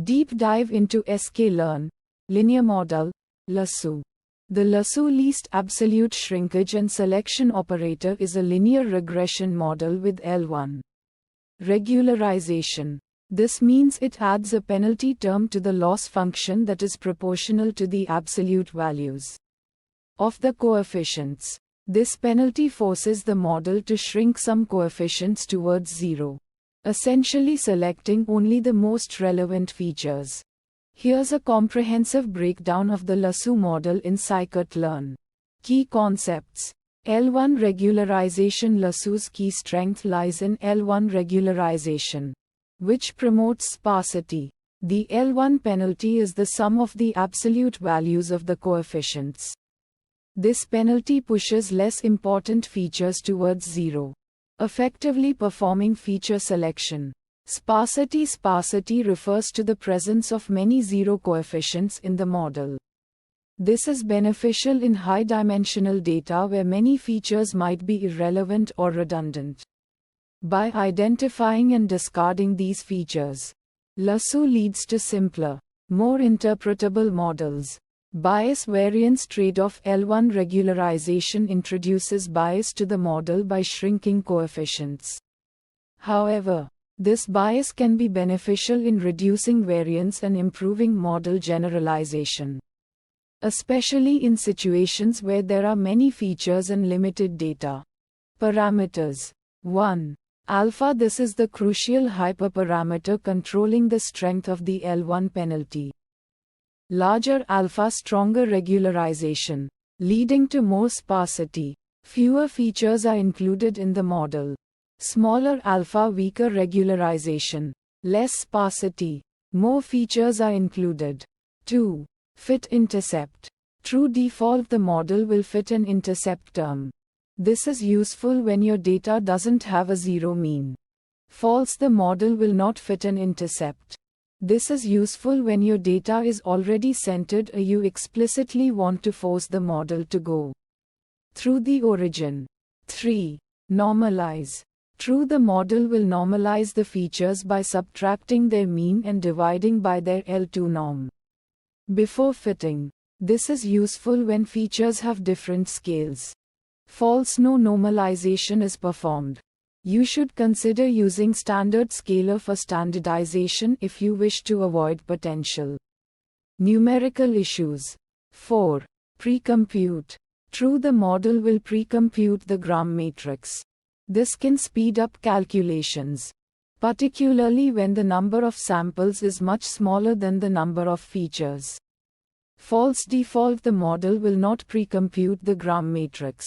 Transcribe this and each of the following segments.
Deep dive into sklearn, linear model, Lasso. The Lasso least absolute shrinkage and selection operator is a linear regression model with L1 regularization. This means it adds a penalty term to the loss function that is proportional to the absolute values of the coefficients. This penalty forces the model to shrink some coefficients towards zero, essentially selecting only the most relevant features. Here's a comprehensive breakdown of the Lasso model in scikit-learn. Key concepts. L1 regularization. Lasso's key strength lies in L1 regularization, which promotes sparsity. The L1 penalty is the sum of the absolute values of the coefficients. This penalty pushes less important features towards zero, effectively performing feature selection. Sparsity. Sparsity refers to the presence of many zero coefficients in the model. This is beneficial in high-dimensional data where many features might be irrelevant or redundant. By identifying and discarding these features, Lasso leads to simpler, more interpretable models. Bias variance trade-off. L1 regularization introduces bias to the model by shrinking coefficients. However, this bias can be beneficial in reducing variance and improving model generalization, especially in situations where there are many features and limited data. Parameters. 1. Alpha. This is the crucial hyperparameter controlling the strength of the L1 penalty. Larger alpha, stronger regularization, leading to more sparsity. Fewer features are included in the model. Smaller alpha, weaker regularization, less sparsity, more features are included. 2. Fit intercept. True default. The model will fit an intercept term. This is useful when your data doesn't have a zero mean. False. The model will not fit an intercept. This is useful when your data is already centered or you explicitly want to force the model to go through the origin. 3. Normalize. True. The model will normalize the features by subtracting their mean and dividing by their L2 norm before fitting. This is useful when features have different scales. False. No normalization is performed. You should consider using standard scaler for standardization if you wish to avoid potential numerical issues. 4. Pre-compute. True. The model will pre-compute the gram matrix. This can speed up calculations, particularly when the number of samples is much smaller than the number of features. False. Default. The model will not pre-compute the gram matrix.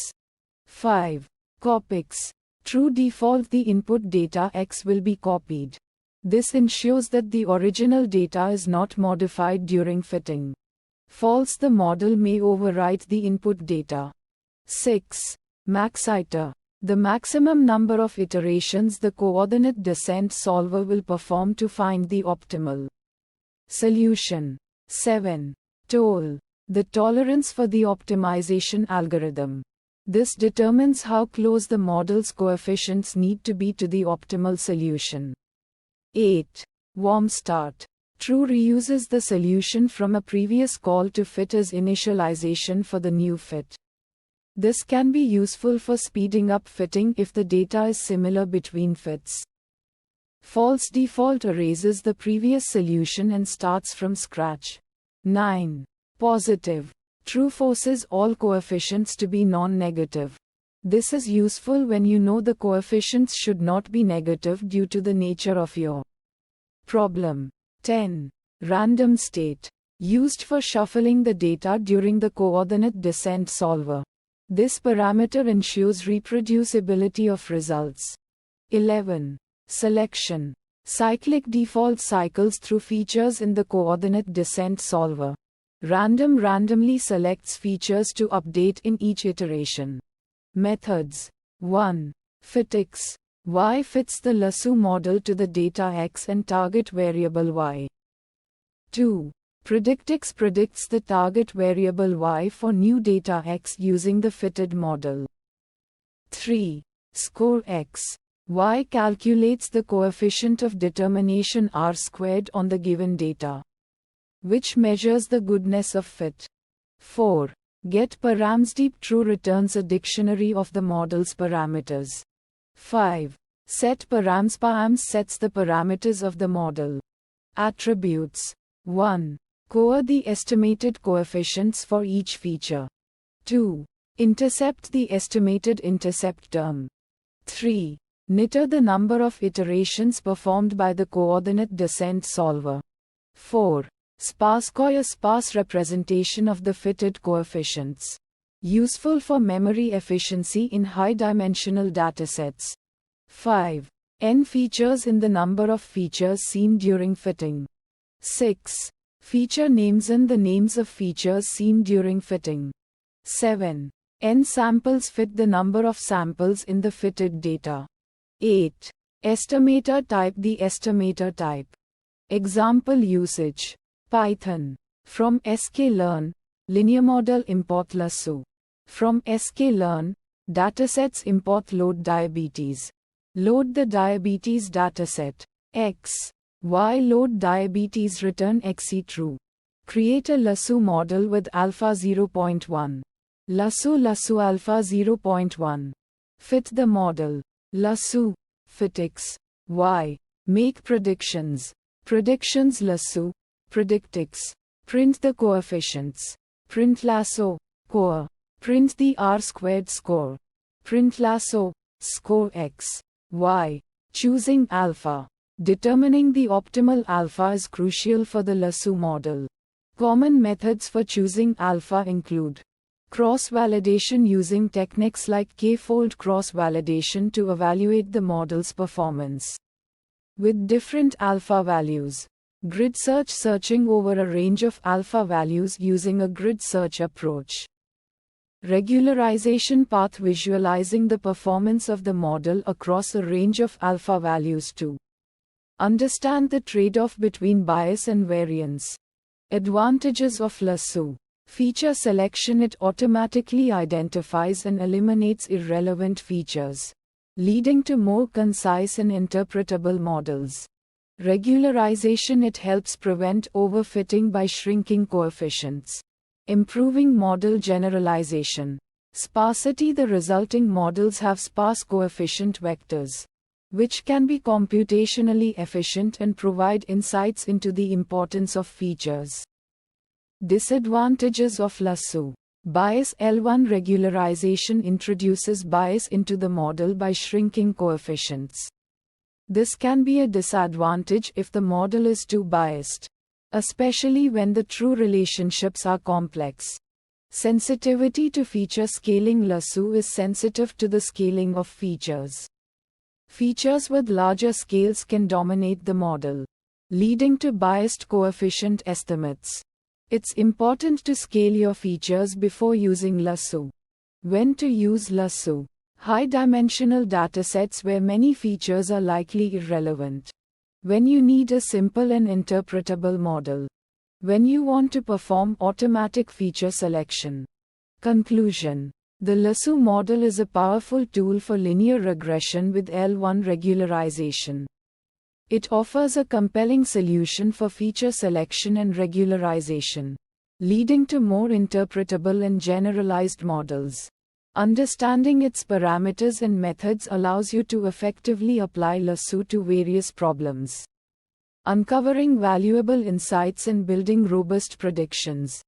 5. Copix. True. Default. The input data X will be copied. This ensures that the original data is not modified during fitting. False. The model may overwrite the input data. 6. Maxiter. The maximum number of iterations the coordinate descent solver will perform to find the optimal solution. 7. Toll. The tolerance for the optimization algorithm. This determines how close the model's coefficients need to be to the optimal solution. 8. Warm start. True. Reuses the solution from a previous call to fit as initialization for the new fit. This can be useful for speeding up fitting if the data is similar between fits. False. Default erases the previous solution and starts from scratch. 9. Positive. True. Forces all coefficients to be non-negative. This is useful when you know the coefficients should not be negative due to the nature of your problem. 10. Random state. Used for shuffling the data during the coordinate descent solver. This parameter ensures reproducibility of results. 11. Selection. Cyclic default cycles through features in the coordinate descent solver. Randomly selects features to update in each iteration. Methods. 1. FitX. Y fits the Lasso model to the data X and target variable Y. 2. PredictX predicts the target variable Y for new data X using the fitted model. 3. ScoreX. Y calculates the coefficient of determination R squared on the given data, which measures the goodness of fit. 4. Get params. Deep true returns a dictionary of the model's parameters. 5. Set params. Params sets the parameters of the model. Attributes. 1. Coer the estimated coefficients for each feature. 2. Intercept the estimated intercept term. 3. Knitter the number of iterations performed by the coordinate descent solver. 4. Sparse. Coer a sparse representation of the fitted coefficients. Useful for memory efficiency in high-dimensional datasets. 5. N features in the number of features seen during fitting. 6. Feature names and the names of features seen during fitting. 7. N samples fit the number of samples in the fitted data. 8. Estimator type. The estimator type. Example usage. Python. From sklearn, linear model import Lasso. From sklearn, datasets import load diabetes. Load the diabetes dataset. X, Y. Load diabetes. Return XE true. Create a Lasso model with alpha 0.1. Lasso alpha 0.1. Fit the model. Lasso. Fit X, Y. Make predictions. Predictions. Lasso. Predict X. Print the coefficients. Print Lasso. Coer. Print the R squared score. Print Lasso. Score X, Y. Choosing alpha. Determining the optimal alpha is crucial for the Lasso model. Common methods for choosing alpha include cross-validation using techniques like k-fold cross-validation to evaluate the model's performance with different alpha values. Grid search. Searching over a range of alpha values using a grid search approach. Regularization path. Visualizing the performance of the model across a range of alpha values to understand the trade-off between bias and variance. Advantages of Lasso. Feature selection. It automatically identifies and eliminates irrelevant features, leading to more concise and interpretable models. Regularization. It helps prevent overfitting by shrinking coefficients, improving model generalization. Sparsity. The resulting models have sparse coefficient vectors, which can be computationally efficient and provide insights into the importance of features. Disadvantages of Lasso. Bias. L1 regularization introduces bias into the model by shrinking coefficients. This can be a disadvantage if the model is too biased, especially when the true relationships are complex. Sensitivity to feature scaling. Lasso is sensitive to the scaling of features. Features with larger scales can dominate the model, leading to biased coefficient estimates. It's important to scale your features before using Lasso. When to use Lasso. High-dimensional datasets where many features are likely irrelevant. When you need a simple and interpretable model. When you want to perform automatic feature selection. Conclusion. The Lasso model is a powerful tool for linear regression with L1 regularization. It offers a compelling solution for feature selection and regularization, leading to more interpretable and generalized models. Understanding its parameters and methods allows you to effectively apply Lasso to various problems, uncovering valuable insights and building robust predictions.